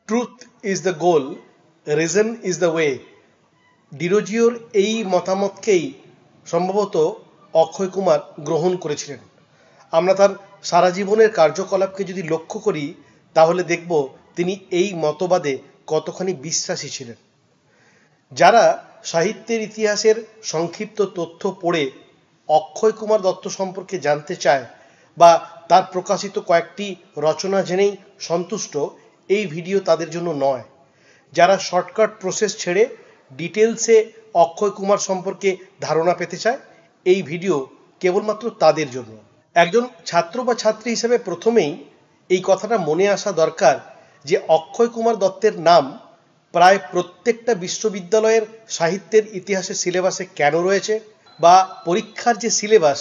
Truth is the goal, reason is the way. ডিরোজিওর এই মতামতকেই সম্ভবত অক্ষয় কুমার গ্রহণ করেছিলেন। আমরা তার সারা জীবনের কার্যকলাপকে যদি লক্ষ্য করি তাহলে দেখব তিনি এই মতবাদে কতখানি বিশ্বাসী ছিলেন। যারা সাহিত্যের ইতিহাসের সংক্ষিপ্ত তথ্য পড়ে অক্ষয় কুমার দত্ত সম্পর্কে জানতে চায় বা তার প্রকাশিত কয়েকটি রচনা জেনেই সন্তুষ্ট, এই ভিডিও তাদের জন্য নয়। যারা শর্টকাট প্রসেস ছেড়ে ডিটেলসে অক্ষয় কুমার সম্পর্কে ধারণা পেতে চায়, এই ভিডিও কেবলমাত্র তাদের জন্য। একজন ছাত্র বা ছাত্রী হিসেবে প্রথমেই এই কথাটা মনে আসা দরকার যে অক্ষয় কুমার দত্তের নাম প্রায় প্রত্যেকটা বিশ্ববিদ্যালয়ের সাহিত্যের ইতিহাসের সিলেবাসে কেন রয়েছে, বা পরীক্ষার যে সিলেবাস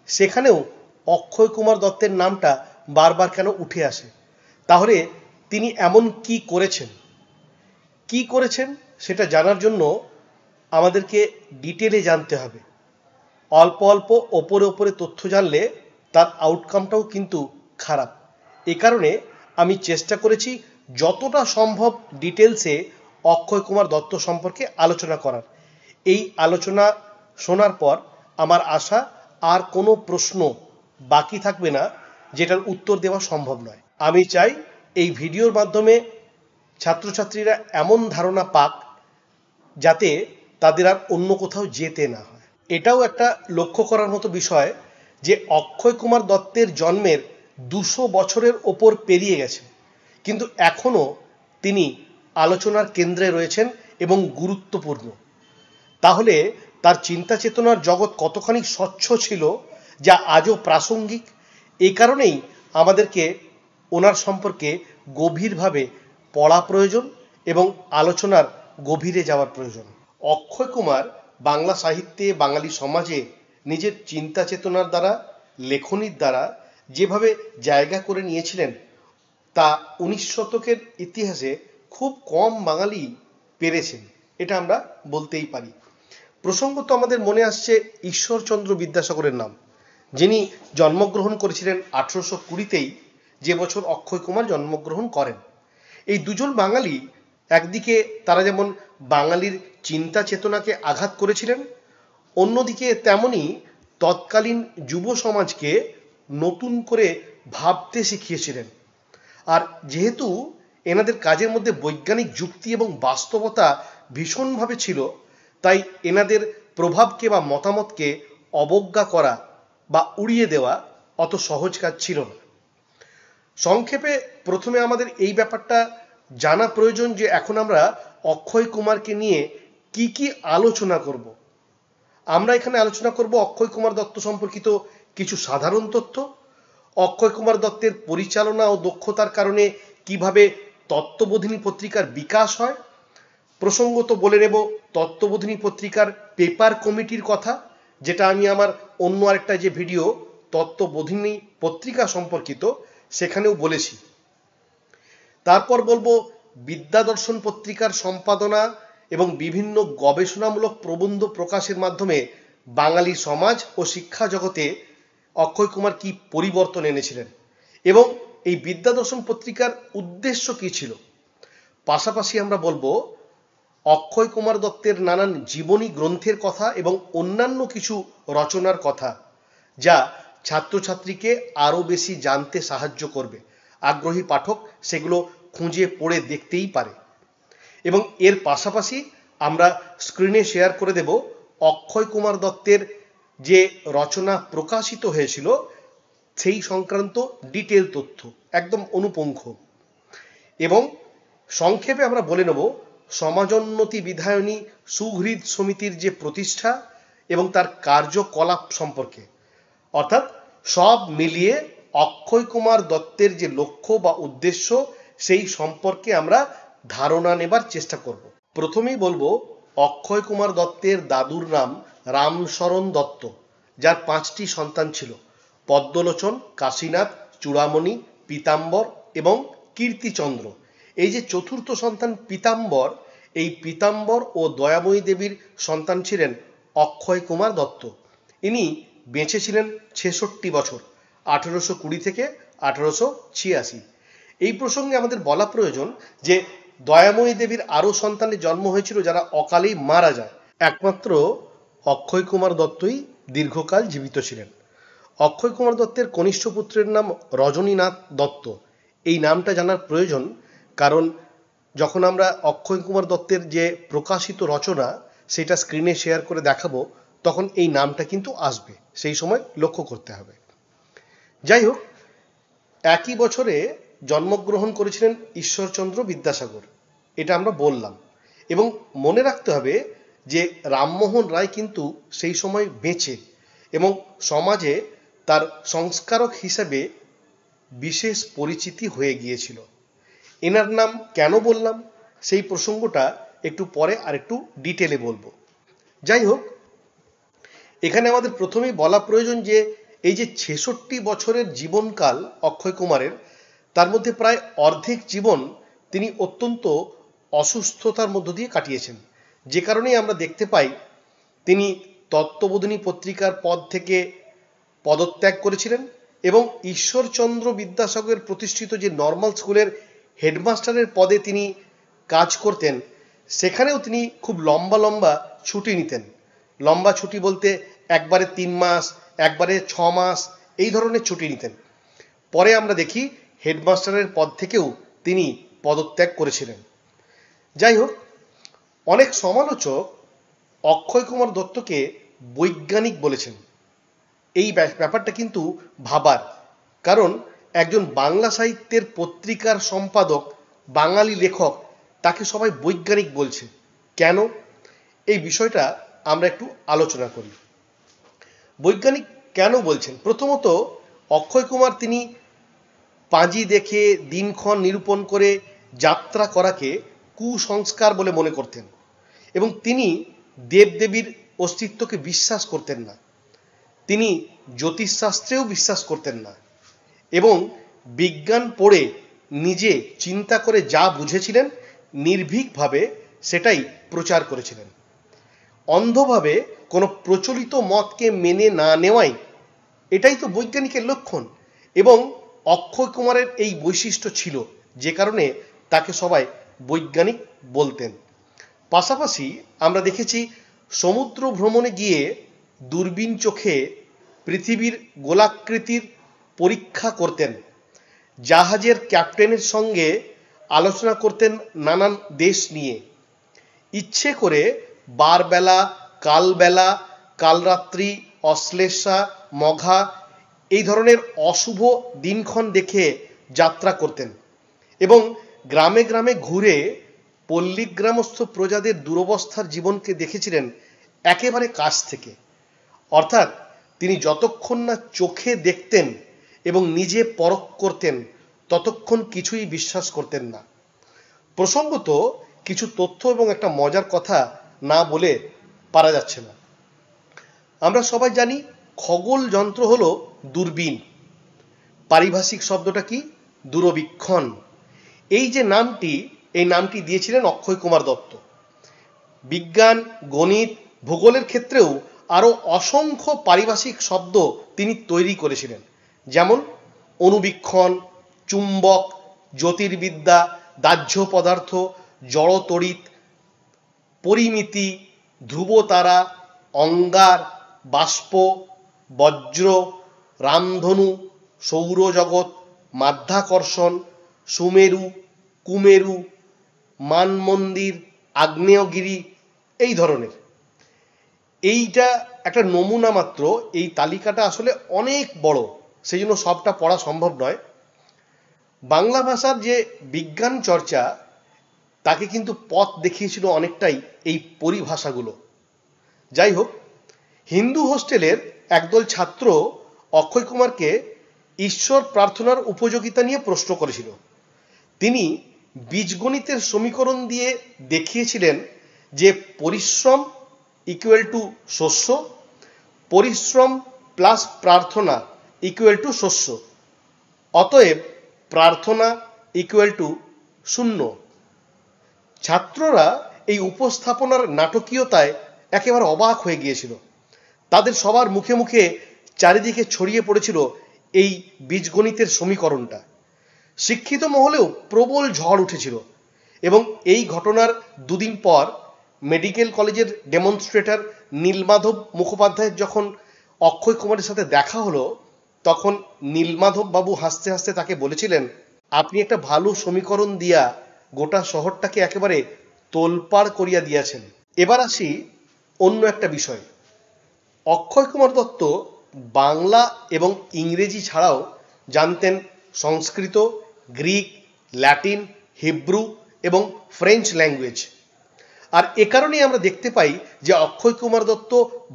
সেখানেও অক্ষয় কুমার দত্তের নামটা বারবার কেন উঠে আসে। তাহলে তিনি এমন কি করেছেন সেটা জানার জন্য আমাদেরকে ডিটেলে জানতে হবে। অল্প অল্প ওপরে তথ্য জানলে তার আউটকামটাও কিন্তু খারাপ। এ কারণে আমি চেষ্টা করেছি যতটা সম্ভব ডিটেলসে অক্ষয় কুমার দত্ত সম্পর্কে আলোচনা করার। এই আলোচনা শোনার পর আমার আশা আর কোনো প্রশ্ন বাকি থাকবে না যেটার উত্তর দেওয়া সম্ভব নয়। আমি চাই এই ভিডিওর মাধ্যমে ছাত্রছাত্রীরা এমন ধারণা পাক যাতে তাদের আর অন্য কোথাও যেতে না হয়। এটাও একটা লক্ষ্য করার মতো বিষয় যে অক্ষয় কুমার দত্তের জন্মের 200 বছরের ওপর পেরিয়ে গেছে, কিন্তু এখনো তিনি আলোচনার কেন্দ্রে রয়েছেন এবং গুরুত্বপূর্ণ। তাহলে তার চিন্তা চেতনার জগৎ কতখানি স্বচ্ছ ছিল যা আজও প্রাসঙ্গিক। এই কারণেই আমাদেরকে ওনার সম্পর্কে গভীরভাবে পড়া প্রয়োজন এবং আলোচনার গভীরে যাওয়ার প্রয়োজন। অক্ষয় কুমার বাংলা সাহিত্যে, বাঙালি সমাজে নিজের চিন্তা চেতনার দ্বারা, লেখনীর দ্বারা যেভাবে জায়গা করে নিয়েছিলেন তা 19 শতকের ইতিহাসে খুব কম বাঙালি পেরেছেন, এটা আমরা বলতেই পারি। প্রসঙ্গত আমাদের মনে আসছে ঈশ্বরচন্দ্র বিদ্যাসাগরের নাম, যিনি জন্মগ্রহণ করেছিলেন 1820তেই, যে বছর অক্ষয় কুমার জন্মগ্রহণ করেন। এই দুজন বাঙালি একদিকে তারা যেমন বাঙালির চিন্তা চেতনাকে আঘাত করেছিলেন, অন্যদিকে তেমনি তৎকালীন যুব সমাজকে নতুন করে ভাবতে শিখিয়েছিলেন। আর যেহেতু এনাদের কাজের মধ্যে বৈজ্ঞানিক যুক্তি এবং বাস্তবতা ভীষণভাবে ছিল, তাই এনাদের প্রভাবকে বা মতামতকে অবজ্ঞা করা বা উড়িয়ে দেওয়া অত সহজ কাজ ছিল না। সংক্ষেপে প্রথমে আমাদের এই ব্যাপারটা জানা প্রয়োজন যে এখন আমরা অক্ষয় কুমারকে নিয়ে কি আলোচনা করব। আমরা এখানে আলোচনা করব অক্ষয় কুমার দত্ত সম্পর্কিত কিছু সাধারণ তথ্য, অক্ষয় কুমার দত্তের পরিচালনা ও দক্ষতার কারণে কিভাবে তত্ত্ববোধিনী পত্রিকার বিকাশ হয়। প্রসঙ্গত বলে নেব তত্ত্ববোধিনী পত্রিকার পেপার কমিটির কথা, যেটা আমি আমার অন্য আরেকটা যে ভিডিও তত্ত্ববোধিনী পত্রিকা সম্পর্কিত সেখানেও বলেছি। তারপর বলবো বিদ্যাদর্শন পত্রিকার সম্পাদনা এবং বিভিন্ন গবেষণামূলক প্রবন্ধ প্রকাশের মাধ্যমে বাঙালি সমাজ ও শিক্ষা জগতে অক্ষয় কুমার কি পরিবর্তন এনেছিলেন এবং এই বিদ্যাদর্শন পত্রিকার উদ্দেশ্য কি ছিল। পাশাপাশি আমরা বলবো অক্ষয় কুমার দত্তের নানান জীবনী গ্রন্থের কথা এবং অন্যান্য কিছু রচনার কথা, যা ছাত্রছাত্রীকে আরও বেশি জানতে সাহায্য করবে। আগ্রহী পাঠক সেগুলো খুঁজে পড়ে দেখতেই পারে। এবং এর পাশাপাশি আমরা স্ক্রিনে শেয়ার করে দেব অক্ষয় কুমার দত্তের যে রচনা প্রকাশিত হয়েছিল সেই সংক্রান্ত ডিটেল তথ্য, একদম অনুপুঙ্খ। এবং সংক্ষেপে আমরা বলে নেব সমাজোন্নতি বিধায়নী সুহৃদ সমিতির যে প্রতিষ্ঠা এবং তার কার্যকলাপ সম্পর্কে, অর্থাৎ সব মিলিয়ে অক্ষয় কুমার দত্তের যে লক্ষ্য বা উদ্দেশ্য সেই সম্পর্কে আমরা ধারণা নেবার চেষ্টা করব। প্রথমেই বলবো অক্ষয় কুমার দত্তের দাদুর নাম রামশরণ দত্ত, যার 5টি সন্তান ছিল: পদ্মলোচন, কাশীনাথ, চূড়ামণি, পীতাম্বর এবং কীর্তিচন্দ্র। এই যে চতুর্থ সন্তান পীতাম্বর, এই পীতাম্বর ও দয়াময়ী দেবীর সন্তান ছিলেন অক্ষয় কুমার দত্ত। ইনি বেঁচে ছিলেন 66 বছর, 1820 থেকে 1886। এই প্রসঙ্গে আমাদের বলা প্রয়োজন যে দয়াময়ী দেবীর আরও সন্তানের জন্ম হয়েছিল যারা অকালেই মারা যায়। একমাত্র অক্ষয় কুমার দত্তই দীর্ঘকাল জীবিত ছিলেন। অক্ষয় কুমার দত্তের কনিষ্ঠ পুত্রের নাম রজনীনাথ দত্ত। এই নামটা জানার প্রয়োজন, কারণ যখন আমরা অক্ষয় কুমার দত্তের যে প্রকাশিত রচনা সেটা স্ক্রিনে শেয়ার করে দেখাবো, তখন এই নামটা কিন্তু আসবে, সেই সময় লক্ষ্য করতে হবে। যাই হোক, একই বছরে জন্মগ্রহণ করেছিলেন ঈশ্বরচন্দ্র বিদ্যাসাগর, এটা আমরা বললাম। এবং মনে রাখতে হবে যে রামমোহন রায় কিন্তু সেই সময় বেঁচে এবং সমাজে তার সংস্কারক হিসেবে বিশেষ পরিচিতি হয়ে গিয়েছিল। এনার নাম কেন বললাম সেই প্রসঙ্গটা একটু পরে আর একটু ডিটেলে বলবো। যাই হোক, এখানে আমাদের প্রথমেই বলা প্রয়োজন যে এই যে ৬৬ বছরের জীবনকাল অক্ষয় কুমারের, তার মধ্যে প্রায় অর্ধেক জীবন তিনি অত্যন্ত অসুস্থতার মধ্য দিয়ে কাটিয়েছেন। যে কারণেই আমরা দেখতে পাই তিনি তত্ত্ববোধিনী পত্রিকার পদ থেকে পদত্যাগ করেছিলেন এবং ঈশ্বরচন্দ্র বিদ্যাসাগরের প্রতিষ্ঠিত যে নর্মাল স্কুলের হেডমাস্টারের পদে তিনি কাজ করতেন, সেখানেও তিনি খুব লম্বা লম্বা ছুটি নিতেন। লম্বা ছুটি বলতে একবারে ৩ মাস, একবারে ৬ মাস, এই ধরনের ছুটি নিতেন। পরে আমরা দেখি হেডমাস্টারের পদ থেকেও তিনি পদত্যাগ করেছিলেন। যাই হোক, অনেক সমালোচক অক্ষয় কুমার দত্তকে বৈজ্ঞানিক বলেছেন। এই ব্যাপারটা কিন্তু ভাবার, কারণ একজন বাংলা সাহিত্যের পত্রিকার সম্পাদক, বাঙালি লেখক, তাকে সবাই বৈজ্ঞানিক বলছে কেন? এই বিষয়টা আমরা একটু আলোচনা করি। বৈজ্ঞানিক কেন বলছেন? প্রথমত, অক্ষয় কুমার তিনি পাঁজি দেখে দিনক্ষণ নিরূপণ করে যাত্রা করাকে কুসংস্কার বলে মনে করতেন এবং তিনি দেবদেবীর অস্তিত্বকে বিশ্বাস করতেন না। তিনি জ্যোতিষশাস্ত্রেও বিশ্বাস করতেন না এবং বিজ্ঞান পড়ে নিজে চিন্তা করে যা বুঝেছিলেন নির্ভীকভাবে সেটাই প্রচার করেছিলেন। অন্ধভাবে কোনো প্রচলিত মতকে মেনে না নেওয়াই এটাই তো বৈজ্ঞানিকের লক্ষণ। এবং অক্ষয় কুমারের এই বৈশিষ্ট্য ছিল, যে কারণে তাকে সবাই বৈজ্ঞানিক বলতেন। পাশাপাশি আমরা দেখেছি সমুদ্র ভ্রমণে গিয়ে দূরবীন চোখে পৃথিবীর গোলাকৃতির পরীক্ষা করতেন, জাহাজের ক্যাপ্টেনের সঙ্গে আলোচনা করতেন নানান দেশ নিয়ে, ইচ্ছে করে বারবেলা, কালবেলা, কালরাত্রি, অশ্লেষা, মঘা এই ধরনের অশুভ দিনক্ষণ দেখে যাত্রা করতেন এবং গ্রামে গ্রামে ঘুরে পল্লীগ্রামস্থ প্রজাদের দুরবস্থার জীবনকে দেখেছিলেন একেবারে কাছ থেকে। অর্থাৎ তিনি যতক্ষণ না চোখে দেখতেন এবং নিজে পরখ করতেন, ততক্ষণ কিছুই বিশ্বাস করতেন না। প্রসঙ্গত কিছু তথ্য এবং একটা মজার কথা না বলে পারা যাচ্ছে না। আমরা সবাই জানি খগোল যন্ত্র হলো দূরবীন। পারিভাষিক শব্দটা কি? দূরবীক্ষণ। এই যে নামটি, এই নামটি দিয়েছিলেন অক্ষয় কুমার দত্ত। বিজ্ঞান, গণিত, ভূগোলের ক্ষেত্রেও আরও অসংখ্য পারিভাষিক শব্দ তিনি তৈরি করেছিলেন, যেমন অণুবীক্ষণ, চুম্বক, জ্যোতির্বিদ্যা, দাহ্য পদার্থ, জড়তড়িৎ, পরিমিতি, ধ্রুবতারা, অঙ্গার, বাষ্প, বজ্র, রামধনু, সৌরজগৎ, মাধ্যাকর্ষণ, সুমেরু, কুমেরু, মানমন্দির, আগ্নেয়গিরি, এই ধরনের। এইটা একটা নমুনা মাত্র, এই তালিকাটা আসলে অনেক বড়, সেই জন্য সবটা পড়া সম্ভব নয়। বাংলা ভাষার যে বিজ্ঞান চর্চা, তাকে কিন্তু পথ দেখিয়েছিল অনেকটাই এই পরিভাষাগুলো। যাই হোক, হিন্দু হোস্টেলের একদল ছাত্র অক্ষয় কুমারকে ঈশ্বর প্রার্থনার উপযোগিতা নিয়ে প্রশ্ন করেছিল। তিনি বীজগণিতের সমীকরণ দিয়ে দেখিয়েছিলেন যে পরিশ্রম ইকুয়াল টু শস্য, পরিশ্রম প্লাস প্রার্থনা ইকুয়াল টু শস্য, অতএব প্রার্থনা ইকুয়াল টু 0। ছাত্ররা এই উপস্থাপনার নাটকীয়তায় একেবারে অবাক হয়ে গিয়েছিল। তাদের সবার মুখে মুখে চারিদিকে ছড়িয়ে পড়েছিল এই বীজগণিতের সমীকরণটা। শিক্ষিত মহলেও প্রবল ঝড় উঠেছিল এবং এই ঘটনার দুদিন পর মেডিকেল কলেজের ডেমনস্ট্রেটর নীলমাধব মুখোপাধ্যায়ের যখন অক্ষয় কুমারের সাথে দেখা হলো, তখন নীলমাধব বাবু হাসতে হাসতে তাকে বলেছিলেন, আপনি একটা ভালো সমীকরণ দিয়া গোটা শহরটাকে একেবারে তোলপাড় করিয়া দিয়াছেন। এবার আসি অন্য একটা বিষয়। অক্ষয় কুমার দত্ত বাংলা এবং ইংরেজি ছাড়াও জানতেন সংস্কৃত, গ্রিক, ল্যাটিন, হিব্রু এবং ফ্রেঞ্চ ল্যাঙ্গুয়েজ। আর এ কারণেই আমরা দেখতে পাই যে অক্ষয় কুমার দত্ত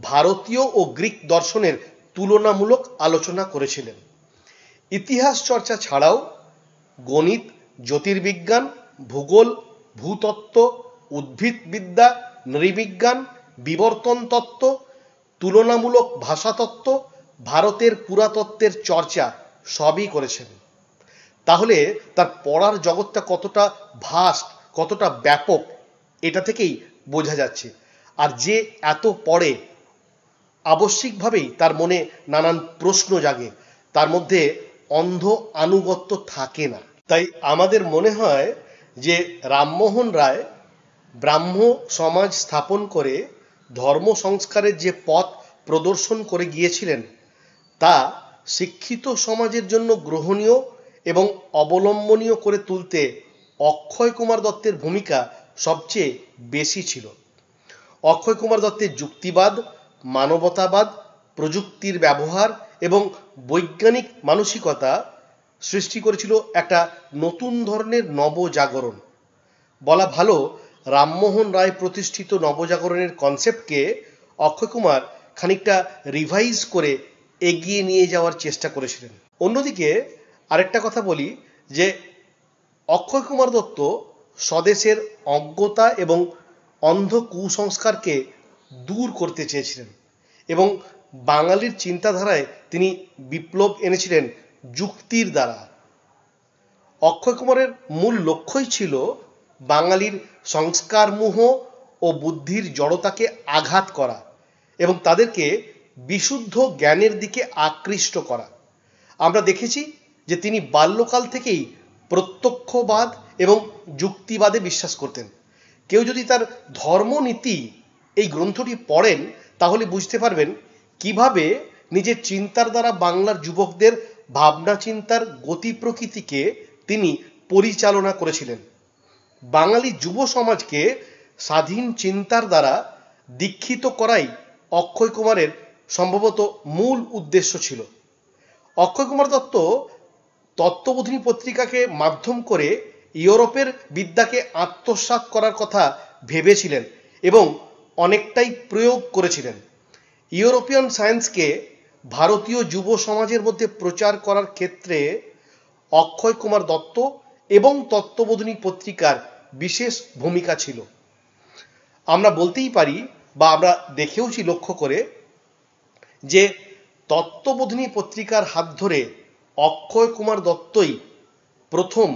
ভারতীয় ও গ্রিক দর্শনের তুলনামূলক আলোচনা করেছিলেন। ইতিহাস চর্চা ছাড়াও গণিত, জ্যোতির্বিজ্ঞান, ভূগোল, ভূতত্ত্ব, উদ্ভিদবিদ্যা, নৃবিজ্ঞান, বিবর্তন তত্ত্ব, তুলনামূলক ভাষাতত্ত্ব, ভারতের পুরাতত্ত্বের চর্চা সবই করেছেন। তাহলে তার পড়ার জগৎটা কতটা ভাস্ট, কতটা ব্যাপক, এটা থেকেই বোঝা যাচ্ছে। আর যে এত পড়ে, আবশ্যিকভাবেই তার মনে নানান প্রশ্ন জাগে, তার মধ্যে অন্ধ আনুগত্য থাকে না। তাই আমাদের মনে হয় যে রামমোহন রায় ব্রাহ্ম সমাজ স্থাপন করে ধর্ম সংস্কারের যে পথ প্রদর্শন করে গিয়েছিলেন, তা শিক্ষিত সমাজের জন্য গ্রহণীয় এবং অবলম্বনীয় করে তুলতে অক্ষয় কুমার দত্তের ভূমিকা সবচেয়ে বেশি ছিল। অক্ষয় কুমার দত্তের যুক্তিবাদ, মানবতাবাদ, প্রযুক্তির ব্যবহার এবং বৈজ্ঞানিক মানসিকতা সৃষ্টি করেছিল একটা নতুন ধরনের নবজাগরণ। বলা ভালো, রামমোহন রায় প্রতিষ্ঠিত নবজাগরণের কনসেপ্টকে অক্ষয় কুমার খানিকটা রিভাইজ করে এগিয়ে নিয়ে যাওয়ার চেষ্টা করেছিলেন। অন্যদিকে আরেকটা কথা বলি যে অক্ষয় কুমার দত্ত স্বদেশের অজ্ঞতা এবং অন্ধ কুসংস্কারকে দূর করতে চেয়েছিলেন এবং বাঙালির চিন্তাধারায় তিনি বিপ্লব এনেছিলেন যুক্তির দ্বারা। অক্ষয় কুমারের মূল লক্ষ্যই ছিল বাঙালির সংস্কারমোহ ও বুদ্ধির জড়তাকে আঘাত করা এবং তাদেরকে বিশুদ্ধ জ্ঞানের দিকে আকৃষ্ট করা। আমরা দেখেছি যে তিনি বাল্যকাল থেকেই প্রত্যক্ষবাদ এবং যুক্তিবাদে বিশ্বাস করতেন। কেউ যদি তার ধর্মনীতি এই গ্রন্থটি পড়েন, তাহলে বুঝতে পারবেন কিভাবে নিজের চিন্তার দ্বারা বাংলার যুবকদের ভাবনা চিন্তার গতি প্রকৃতিকে তিনি পরিচালনা করেছিলেন। বাঙালি যুব সমাজকে স্বাধীন চিন্তার দ্বারা দীক্ষিত করাই অক্ষয় কুমারের সম্ভবত মূল উদ্দেশ্য ছিল। অক্ষয় কুমার দত্ত তত্ত্ববোধিনী পত্রিকাকে মাধ্যম করে ইউরোপের বিদ্যাকে আত্মসাৎ করার কথা ভেবেছিলেন এবং অনেকটাই প্রয়োগ করেছিলেন। ইউরোপিয়ান সায়েন্সকে ভারতীয় যুব সমাজের মধ্যে প্রচার করার ক্ষেত্রে অক্ষয় কুমার দত্ত এবং তত্ত্ববোধিনী পত্রিকার বিশেষ ভূমিকা ছিল। আমরা বলতেই পারি বা আমরা দেখেওছি লক্ষ্য করে যে তত্ত্ববোধিনী পত্রিকার হাত ধরে অক্ষয় কুমার দত্তই প্রথম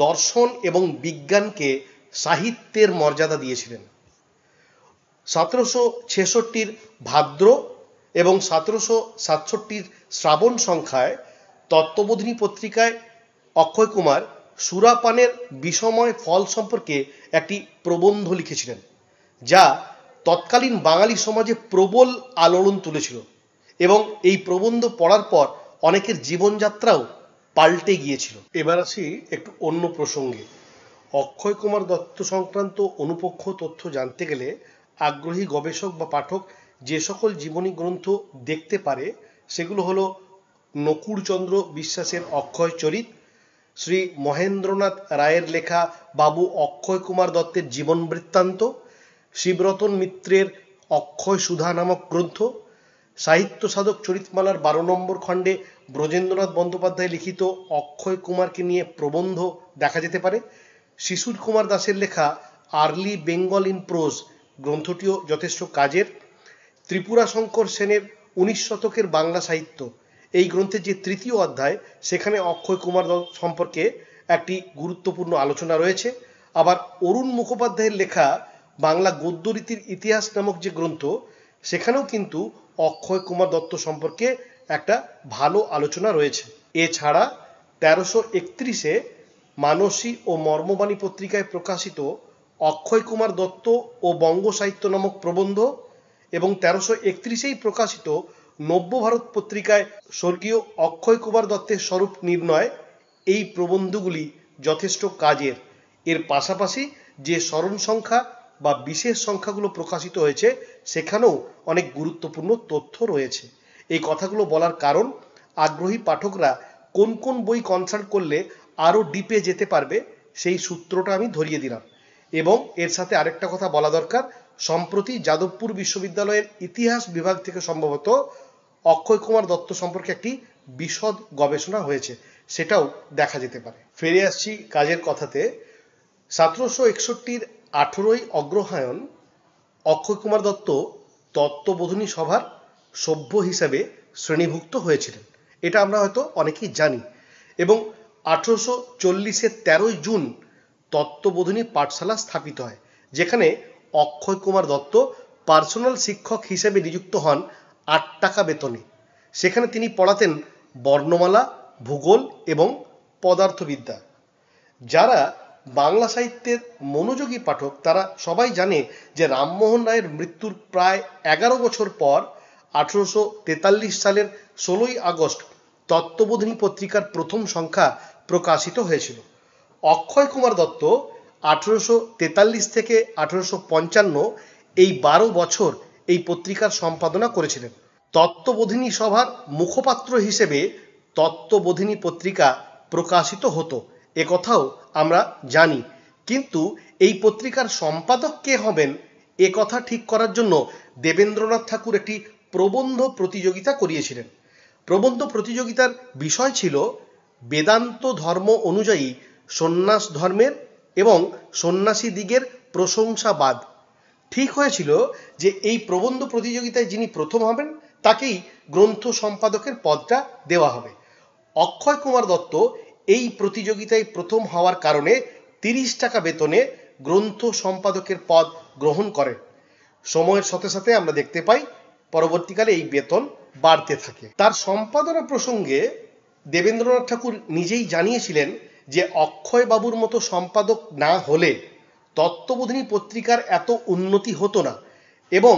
দর্শন এবং বিজ্ঞানকে সাহিত্যের মর্যাদা দিয়েছিলেন। 1766 ভাদ্র এবং 1767 শ্রাবণ সংখ্যায় তত্ত্ববোধিনী পত্রিকায় অক্ষয় কুমার সুরাপানের বিষময় ফল সম্পর্কে একটি প্রবন্ধ লিখেছিলেন, যা তৎকালীন বাঙালি সমাজে প্রবল আলোড়ন তুলেছিল এবং এই প্রবন্ধ পড়ার পর অনেকের জীবনযাত্রাও পাল্টে গিয়েছিল। এবার আসি একটু অন্য প্রসঙ্গে। অক্ষয় কুমার দত্ত সংক্রান্ত অনুপক্ষ তথ্য জানতে গেলে আগ্রহী গবেষক বা পাঠক যে সকল জীবনী গ্রন্থ দেখতে পারে সেগুলো হলো নকুড়চন্দ্র বিশ্বাসের অক্ষয় চরিত, শ্রী মহেন্দ্রনাথ রায়ের লেখা বাবু অক্ষয় কুমার দত্তের জীবন বৃত্তান্ত, শিবরতন মিত্রের অক্ষয় সুধা নামক গ্রন্থ, সাহিত্য সাধক চরিতমালার 12 নম্বর খণ্ডে ব্রজেন্দ্রনাথ বন্দ্যোপাধ্যায় লিখিত অক্ষয় কুমারকে নিয়ে প্রবন্ধ দেখা যেতে পারে, শিশুর কুমার দাসের লেখা আর্লি বেঙ্গল ইন প্রোজ গ্রন্থটিও যথেষ্ট কাজের, ত্রিপুরা শঙ্কর সেনের 19 শতকের বাংলা সাহিত্য এই গ্রন্থের যে তৃতীয় অধ্যায়, সেখানে অক্ষয় কুমার সম্পর্কে একটি গুরুত্বপূর্ণ আলোচনা রয়েছে। আবার অরুণ মুখোপাধ্যায়ের লেখা বাংলা গদ্যরীতির ইতিহাস নামক যে গ্রন্থ, সেখানেও কিন্তু অক্ষয় কুমার দত্ত সম্পর্কে একটা ভালো আলোচনা রয়েছে। এছাড়া 1331-এ মানসী ও মর্মবাণী পত্রিকায় প্রকাশিত অক্ষয় কুমার দত্ত ও বঙ্গ সাহিত্য নামক প্রবন্ধ এবং 1331-এই প্রকাশিত নব্যভারত পত্রিকায় স্বর্গীয় অক্ষয় কুমার দত্তের স্বরূপ নির্ণয়, এই প্রবন্ধগুলি যথেষ্ট কাজের। এর পাশাপাশি যে স্মরণ সংখ্যা বা বিশেষ সংখ্যাগুলো প্রকাশিত হয়েছে সেখানেও অনেক গুরুত্বপূর্ণ তথ্য রয়েছে। এই কথাগুলো বলার কারণ, আগ্রহী পাঠকরা কোন কোন বই কনসাল্ট করলে আরও ডিপে যেতে পারবে সেই সূত্রটা আমি ধরিয়ে দিলাম। এবং এর সাথে আরেকটা কথা বলা দরকার, সম্প্রতি যাদবপুর বিশ্ববিদ্যালয়ের ইতিহাস বিভাগ থেকে সম্ভবত অক্ষয় কুমার দত্ত সম্পর্কে একটি বিশদ গবেষণা হয়েছে, সেটাও দেখা যেতে পারে। ফিরে আসছি কাজের কথাতে। 1761-র 18ই অগ্রহায়ণ অক্ষয় কুমার দত্ত তত্ত্ববোধিনী সভার সভ্য হিসাবে শ্রেণীভুক্ত হয়েছিলেন, এটা আমরা হয়তো অনেকেই জানি। এবং 1840-এর 13ই জুন তত্ত্ববোধিনী পাঠশালা স্থাপিত হয়, যেখানে অক্ষয় কুমার দত্ত পার্সোনাল শিক্ষক হিসেবে নিযুক্ত হন 8 টাকা বেতনে। সেখানে তিনি পড়াতেন বর্ণমালা, ভূগোল এবং পদার্থবিদ্যা। যারা বাংলা সাহিত্যের মনোযোগী পাঠক তারা সবাই জানে যে রামমোহন রায়ের মৃত্যুর প্রায় 11 বছর পর 1843 সালের 16ই আগস্ট তত্ত্ববোধিনী পত্রিকার প্রথম সংখ্যা প্রকাশিত হয়েছিল। অক্ষয় কুমার দত্ত 1843 থেকে 1855 এই 12 বছর এই পত্রিকার সম্পাদনা করেছিলেন। তত্ত্ববোধিনী সভার মুখপাত্র হিসেবে তত্ত্ববোধিনী পত্রিকা প্রকাশিত হতো, একথাও আমরা জানি। কিন্তু এই পত্রিকার সম্পাদক কে হবেন এ কথা ঠিক করার জন্য দেবেন্দ্রনাথ ঠাকুর একটি প্রবন্ধ প্রতিযোগিতা করিয়েছিলেন। প্রবন্ধ প্রতিযোগিতার বিষয় ছিল বেদান্ত ধর্ম অনুযায়ী সন্ন্যাস ধর্মের এবং সন্ন্যাসী দিগের প্রশংসাবাদ। ঠিক হয়েছিল যে এই প্রবন্ধ প্রতিযোগিতায় যিনি প্রথম হবেন তাকেই গ্রন্থ সম্পাদকের পদটা দেওয়া হবে। অক্ষয় কুমার দত্ত এই প্রতিযোগিতায় প্রথম হওয়ার কারণে 30 টাকা বেতনে গ্রন্থ সম্পাদকের পদ গ্রহণ করেন। সময়ের সাথে সাথে আমরা দেখতে পাই পরবর্তীকালে এই বেতন বাড়তে থাকে। তার সম্পাদনা প্রসঙ্গে দেবেন্দ্রনাথ ঠাকুর নিজেই জানিয়েছিলেন যে অক্ষয় বাবুর মতো সম্পাদক না হলে তত্ত্ববোধিনী পত্রিকার এত উন্নতি হতো না এবং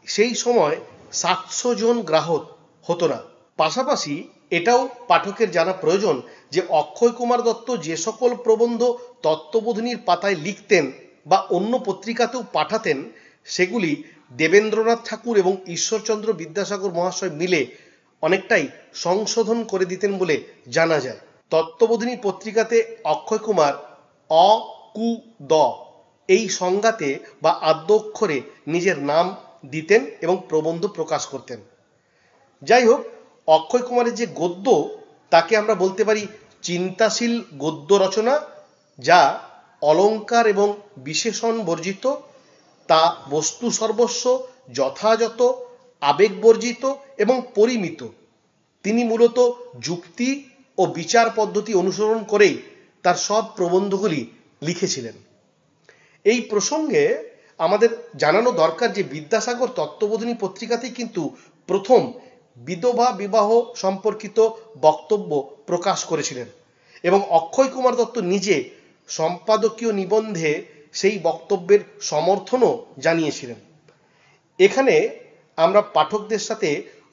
সেই সময় 700 জন গ্রাহক হতো না। পাশাপাশি এটাও পাঠকের জানা প্রয়োজন যে অক্ষয় কুমার দত্ত যে সকল প্রবন্ধ তত্ত্ববোধিনীর পাতায় লিখতেন বা অন্য পত্রিকাতেও পাঠাতেন সেগুলি দেবেন্দ্রনাথ ঠাকুর এবং ঈশ্বরচন্দ্র বিদ্যাসাগর মহাশয় মিলে অনেকটাই সংশোধন করে দিতেন বলে জানা যায়। তত্ত্ববোধিনী পত্রিকাতে অক্ষয় কুমার অ, কু, দ এই সংজ্ঞাতে বা আদ্য অক্ষরে নিজের নাম দিতেন এবং প্রবন্ধ প্রকাশ করতেন। যাই হোক, অক্ষয় কুমারের যে গদ্য তাকে আমরা বলতে পারি চিন্তাশীল গদ্য রচনা, যা অলঙ্কার এবং বিশেষণ বর্জিত, তা বস্তু সর্বস্ব, যথাযথ, আবেগবর্জিত এবং পরিমিত। তিনি মূলত যুক্তি ও বিচার পদ্ধতি অনুসরণ করেই তার সব প্রবন্ধগুলি লিখেছিলেন। এই প্রসঙ্গে আমাদের জানানো দরকার যে বিদ্যাসাগর তত্ত্ববোধিনী পত্রিকাতেই কিন্তু প্রথম বিধবা বিবাহ সম্পর্কিত বক্তব্য প্রকাশ করেছিলেন এবং অক্ষয় কুমার দত্ত নিজে সম্পাদকীয় নিবন্ধে সেই বক্তব্যের সমর্থনও জানিয়েছিলেন। এখানে আমরা পাঠকদের সাথে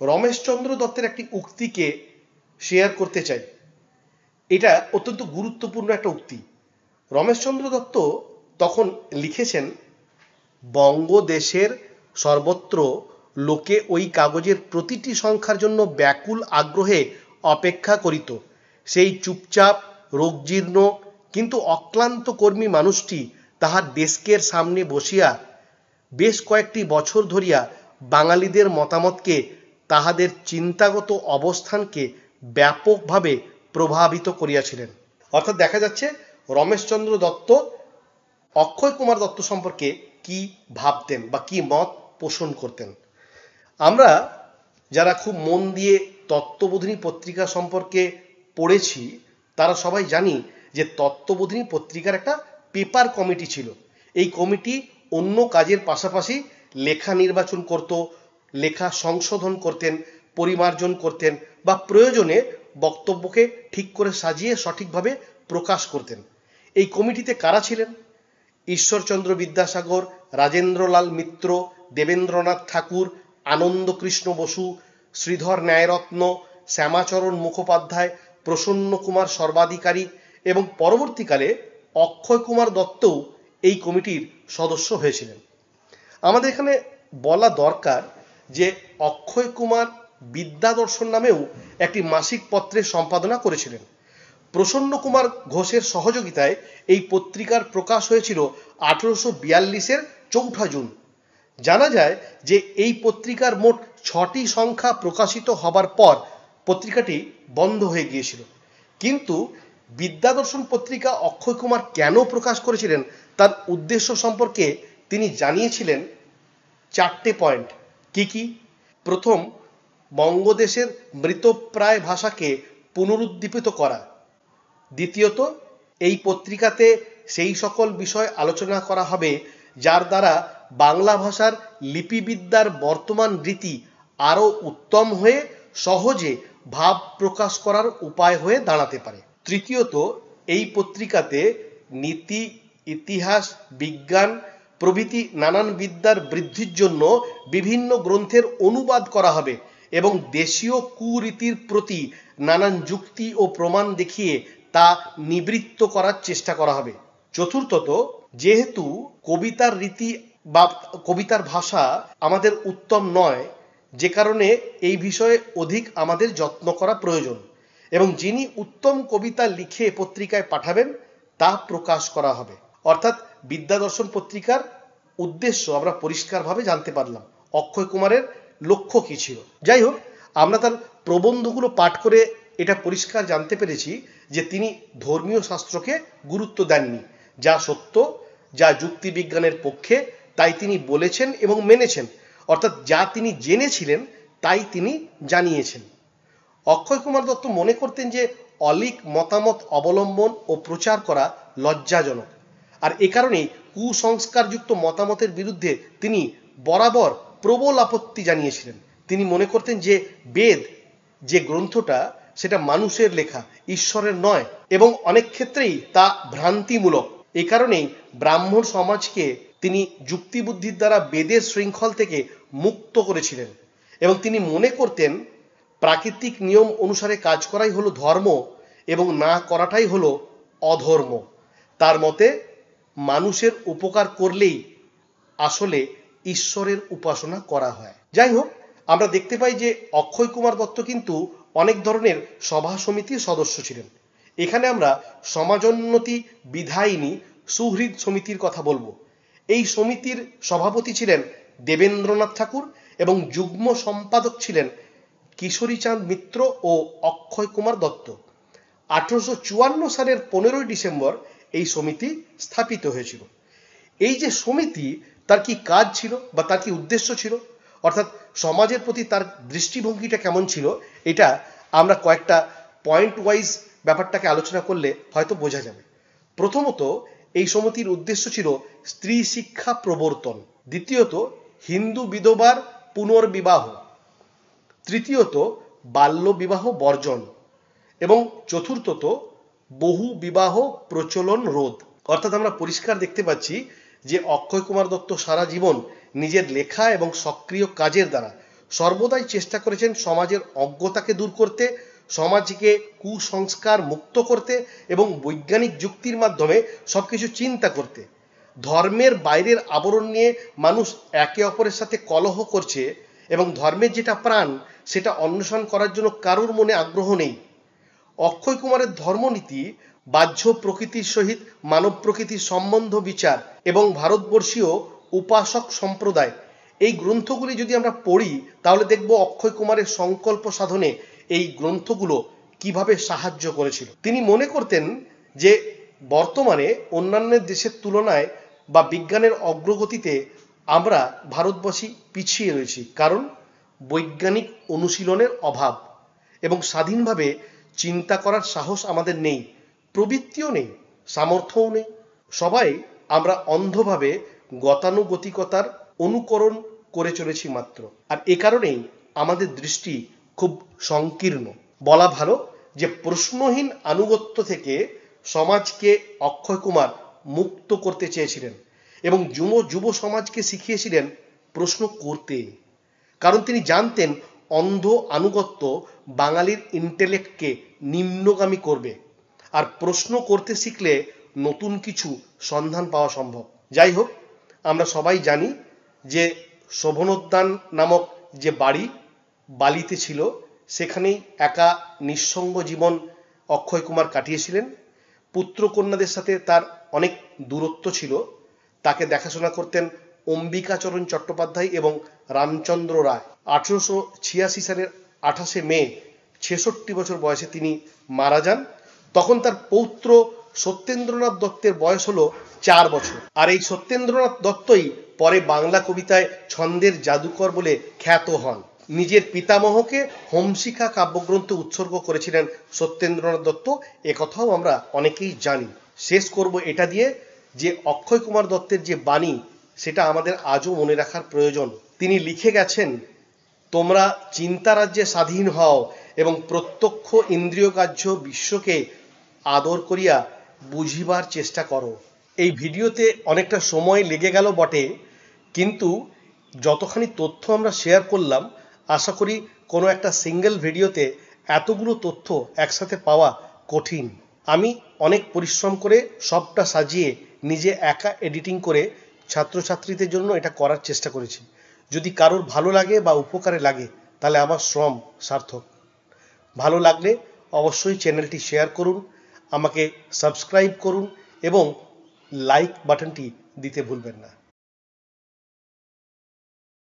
রমেশচন্দ্র দত্তের একটি উক্তিকে শেয়ার করতে চাই। এটা অত্যন্ত গুরুত্বপূর্ণ একটা উক্তি। রমেশচন্দ্র দত্ত তখন লিখেছেন, বঙ্গদেশের সর্বত্র লোকে ওই কাগজের প্রতিটি সংখ্যার জন্য ব্যাকুল আগ্রহে অপেক্ষা করিত। সেই চুপচাপ রোগজীর্ণ কিন্তু অক্লান্ত কর্মী মানুষটি তাহার ডেস্কের সামনে বসিয়া বেশ কয়েকটি বছর ধরিয়া বাঙালিদের মতামতকে, তাহাদের চিন্তাগত অবস্থানকে ব্যাপকভাবে প্রভাবিত করিয়াছিলেন। অর্থাৎ দেখা যাচ্ছে রমেশচন্দ্র দত্ত অক্ষয় কুমার দত্ত সম্পর্কে কি ভাবতেন বা কি মত পোষণ করতেন। আমরা যারা খুব মন দিয়ে তত্ত্ববোধিনী পত্রিকা সম্পর্কে পড়েছি তারা সবাই জানি যে তত্ত্ববোধিনী পত্রিকার একটা পেপার কমিটি ছিল। এই কমিটি অন্য কাজের পাশাপাশি লেখা নির্বাচন করত, লেখা সংশোধন করতেন, পরিমার্জন করতেন বা প্রয়োজনে বক্তব্যকে ঠিক করে সাজিয়ে সঠিকভাবে প্রকাশ করতেন। এই কমিটিতে কারা ছিলেন? ঈশ্বরচন্দ্র বিদ্যাসাগর, রাজেন্দ্রলাল মিত্র, দেবেন্দ্রনাথ ঠাকুর, আনন্দকৃষ্ণ বসু, শ্রীধর ন্যায়রত্ন, শ্যামাচরণ মুখোপাধ্যায়, প্রসন্ন কুমার সর্বাধিকারী এবং পরবর্তীকালে অক্ষয় কুমার দত্তও এই কমিটির সদস্য হয়েছিলেন। আমাদের এখানে বলা দরকার যে অক্ষয় কুমার বিদ্যা দর্শন নামেও একটি মাসিক পত্রের সম্পাদনা করেছিলেন। প্রসন্ন কুমার ঘোষের সহযোগিতায় এই পত্রিকার প্রকাশ হয়েছিল 1842-এর 4 জুন। জানা যায় যে এই পত্রিকার মোট 6টি সংখ্যা প্রকাশিত হবার পর পত্রিকাটি বন্ধ হয়ে গিয়েছিল। কিন্তু বিদ্যাদর্শন পত্রিকা অক্ষয় কুমার কেন প্রকাশ করেছিলেন তার উদ্দেশ্য সম্পর্কে তিনি জানিয়েছিলেন 4টে পয়েন্ট। কি কি? প্রথম, বঙ্গদেশের মৃতপ্রায় ভাষাকে পুনরুদ্দীপিত করা। দ্বিতীয়ত, এই পত্রিকাতে সেই সকল বিষয় আলোচনা করা হবে যার দ্বারা বাংলা ভাষার লিপিবিদ্যার বর্তমান রীতি আরও উত্তম হয়ে সহজে ভাব প্রকাশ করার উপায় হয়ে দাঁড়াতে পারে। তৃতীয়ত, এই পত্রিকাতে নীতি, ইতিহাস, বিজ্ঞান প্রভৃতি নানান বিদ্যার বৃদ্ধির জন্য বিভিন্ন গ্রন্থের অনুবাদ করা হবে এবং দেশীয় কুরীতির প্রতি নানান যুক্তি ও প্রমাণ দেখিয়ে তা নিবৃত্ত করার চেষ্টা করা হবে। চতুর্থত, যেহেতু কবিতার রীতি বা কবিতার ভাষা আমাদের উত্তম নয়, যে কারণে এই বিষয়ে অধিক আমাদের যত্ন করা প্রয়োজন এবং যিনি উত্তম কবিতা লিখে পত্রিকায় পাঠাবেন তা প্রকাশ করা হবে। অর্থাৎ বিদ্যাদর্শন পত্রিকার উদ্দেশ্য আমরা পরিষ্কারভাবে জানতে পারলাম। অক্ষয় কুমারের লক্ষ্য কী ছিল। যাই হোক, আমরা তার প্রবন্ধগুলো পাঠ করে এটা পরিষ্কার জানতে পেরেছি যে তিনি ধর্মীয় শাস্ত্রকে গুরুত্ব দেননি। যা সত্য, যা যুক্তিবিজ্ঞানের পক্ষে তাই তিনি বলেছেন এবং মেনেছেন। অর্থাৎ যা তিনি জেনেছিলেন তাই তিনি জানিয়েছেন। অক্ষয় কুমার দত্ত মনে করতেন যে অলীক মতামত অবলম্বন ও প্রচার করা লজ্জাজনক, আর এ কারণেই কুসংস্কারযুক্ত মতামতের বিরুদ্ধে তিনি বরাবর প্রবল আপত্তি জানিয়েছিলেন। তিনি মনে করতেন যে বেদ যে গ্রন্থটা সেটা মানুষের লেখা, ঈশ্বরের নয়, এবং অনেক ক্ষেত্রেই তা ভ্রান্তিমূলক। এ কারণেই ব্রাহ্মণ সমাজকে তিনি যুক্তিবুদ্ধির দ্বারা বেদের শৃঙ্খল থেকে মুক্ত করেছিলেন এবং তিনি মনে করতেন প্রাকৃতিক নিয়ম অনুসারে কাজ করাই হলো ধর্ম এবং না করাটাই হলো অধর্ম। তার মতে মানুষের উপকার করলেই আসলে ঈশ্বরের উপাসনা করা হয়। যাই হোক, আমরা দেখতে পাই যে অক্ষয় কুমার দত্ত কিন্তু অনেক ধরনের সভা সমিতির সদস্য ছিলেন। এখানে আমরা সমাজোন্নতি বিধায়িনী সুহৃদ সমিতির কথা বলবো। এই সমিতির সভাপতি ছিলেন দেবেন্দ্রনাথ ঠাকুর এবং যুগ্ম সম্পাদক ছিলেন কিশোরীচাঁদ মিত্র ও অক্ষয় কুমার দত্ত। 1854 সালের 15 ডিসেম্বর এই সমিতি স্থাপিত হয়েছিল। এই যে সমিতি, তার কি কাজ ছিল বা তার কি উদ্দেশ্য ছিল, অর্থাৎ সমাজের প্রতি তার দৃষ্টিভঙ্গিটা কেমন ছিল, এটা আমরা কয়েকটা পয়েন্ট ওয়াইজ ব্যাপারটাকে আলোচনা করলে হয়তো বোঝা যাবে। প্রথমত, এই সমিতির উদ্দেশ্য ছিল স্ত্রী শিক্ষা প্রবর্তন। দ্বিতীয়ত, হিন্দু বিধবার পুনর্বিবাহ। তৃতীয়ত, বাল্য বিবাহ বর্জন। এবং চতুর্থত, বহু বিবাহ প্রচলন রোধ। অর্থাৎ আমরা পরিষ্কার দেখতে পাচ্ছি যে অক্ষয় কুমার দত্ত সারা জীবন নিজের লেখা এবং সক্রিয় কাজের দ্বারা সর্বদাই চেষ্টা করেছেন সমাজের অজ্ঞতাকে দূর করতে, সমাজকে কুসংস্কার মুক্ত করতে এবং বৈজ্ঞানিক যুক্তির মাধ্যমে সবকিছু চিন্তা করতে। ধর্মের বাইরের আবরণ নিয়ে মানুষ একে অপরের সাথে কলহ করছে এবং ধর্মের যেটা প্রাণ সেটা অন্বেষণ করার জন্য কারোর মনে আগ্রহ নেই। অক্ষয় কুমারের ধর্মনীতি বাহ্য প্রকৃতির সহিত মানব প্রকৃতির সম্বন্ধ বিচার এবং ভারতবর্ষীয় উপাসক সম্প্রদায়, এই গ্রন্থগুলি যদি আমরা পড়ি তাহলে দেখব অক্ষয় কুমারের সংকল্প সাধনে এই গ্রন্থগুলো কিভাবে সাহায্য করেছিল। তিনি মনে করতেন যে বর্তমানে অন্যান্য দেশের তুলনায় বা বিজ্ঞানের অগ্রগতিতে আমরা ভারতবাসী পিছিয়ে রয়েছি, কারণ বৈজ্ঞানিক অনুশীলনের অভাব এবং স্বাধীনভাবে চিন্তা করার সাহস আমাদের নেই, প্রবৃত্তিও নেই, সামর্থ্যও নেই। সবাই আমরা অন্ধভাবে গতানুগতিকতার অনুকরণ করে চলেছি মাত্র। আর এ কারণেই আমাদের দৃষ্টি খুব সংকীর্ণ। বলা ভালো যে প্রশ্নহীন আনুগত্য থেকে সমাজকে অক্ষয় কুমার মুক্ত করতে চেয়েছিলেন এবং যুব সমাজকে শিখিয়েছিলেন প্রশ্ন করতে। কারণ তিনি জানতেন অন্ধ আনুগত্য বাঙালির ইন্টেলেক্টকে নিম্নগামী করবে, আর প্রশ্ন করতে শিখলে নতুন কিছু সন্ধান পাওয়া সম্ভব। যাই হোক, আমরা সবাই জানি যে শোভনোদ্যান নামক যে বাড়ি বালিতে ছিল, সেখানেই একা নিঃসঙ্গ জীবন অক্ষয় কুমার কাটিয়েছিলেন। পুত্র কন্যাদের সাথে তার অনেক দূরত্ব ছিল। তাকে দেখাশোনা করতেন অম্বিকাচরণ চট্টোপাধ্যায় এবং রামচন্দ্র রায়। 1886 সালের 28শে মে 66 বছর বয়সে তিনি মারা যান। তখন তার পৌত্র সত্যেন্দ্রনাথ দত্তের বয়স হলো 4 বছর। আর এই সত্যেন্দ্রনাথ দত্তই পরে বাংলা কবিতায় ছন্দের জাদুকর বলে খ্যাত হন। নিজের পিতামহকে হোমশিখা কাব্যগ্রন্থ উৎসর্গ করেছিলেন সত্যেন্দ্রনাথ দত্ত, একথাও আমরা অনেকেই জানি। শেষ করব এটা দিয়ে যে অক্ষয় কুমার দত্তের যে বাণী, সেটা আমাদের আজও মনে রাখার প্রয়োজন। তিনি লিখে গেছেন, তোমরা চিন্তারাজ্যে স্বাধীন হও এবং প্রত্যক্ষ ইন্দ্রিয়গ্রাহ্য বিশ্বকে আদর করিয়া বুঝিবার চেষ্টা করো। এই ভিডিওতে অনেকটা সময় লেগে গেল বটে, কিন্তু যতখানি তথ্য আমরা শেয়ার করলাম, আশা করি কোনো একটা সিঙ্গেল ভিডিওতে এতগুলো তথ্য একসাথে পাওয়া কঠিন। আমি অনেক পরিশ্রম করে সবটা সাজিয়ে নিজে একা এডিটিং করে ছাত্রছাত্রীদের জন্য এটা করার চেষ্টা করেছি। যদি কারোর ভালো লাগে বা উপকারে লাগে, তাহলে আমার শ্রম সার্থক। ভালো লাগলে অবশ্যই চ্যানেলটি শেয়ার করুন, আমাকে সাবস্ক্রাইব করুন এবং লাইক বাটনটি দিতে ভুলবেন না।